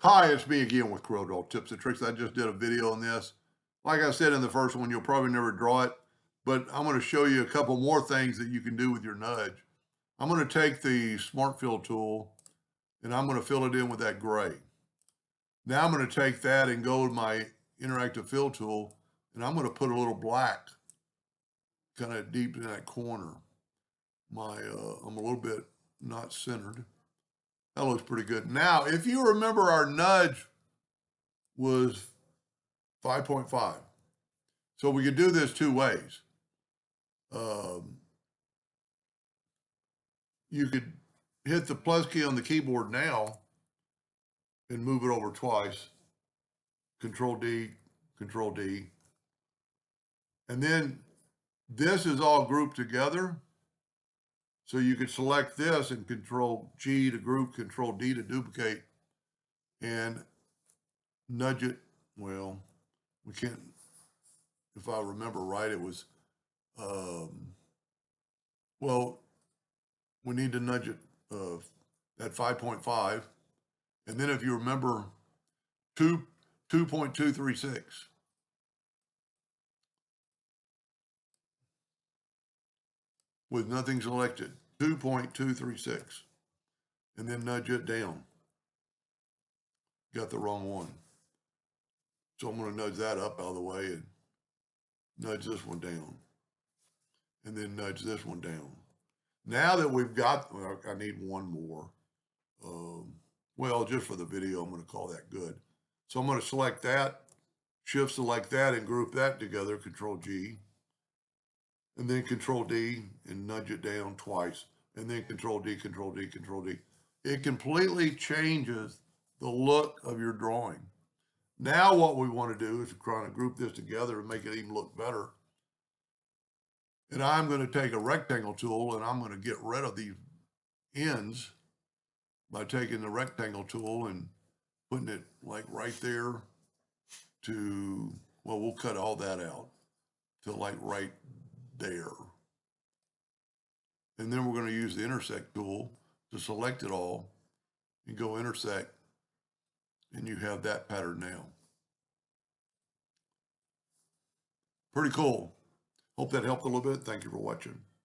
Hi, it's me again with Corel Tips and Tricks. I just did a video on this. Like I said in the first one, you'll probably never draw it, but I'm going to show you a couple more things that you can do with your nudge. I'm going to take the Smart Fill tool and I'm going to fill it in with that gray. Now I'm going to take that and go to my interactive fill tool and I'm going to put a little black kind of deep in that corner. I'm a little bit not centered. That looks pretty good. Now, if you remember, our nudge was 5.5. So we could do this two ways. Um, you could hit the plus key on the keyboard now and move it over twice. Control D, Control D. And then this is all grouped together. So you could select this and Control G to group, Control D to duplicate, and nudge it. Well, we can't, if I remember right, it was, well, we need to nudge it at 5.5. And then if you remember 2.236. With nothing selected, 2.236. And then nudge it down. Got the wrong one. So I'm going to nudge that up out of the way and nudge this one down. And then nudge this one down. Now that we've got, well, I need one more. Well, just for the video, I'm going to call that good. So I'm going to select that, shift select that and group that together, Control G. And then Control D and nudge it down twice. And then Control D, Control D, Control D. It completely changes the look of your drawing. Now what we want to do is try to group this together and make it even look better. And I'm going to take a rectangle tool and I'm going to get rid of these ends by taking the rectangle tool and putting it like right there to, well, we'll cut all that out to like right there. And then we're going to use the intersect tool to select it all and go intersect, and you have that pattern now. Pretty cool. Hope that helped a little bit. Thank you for watching.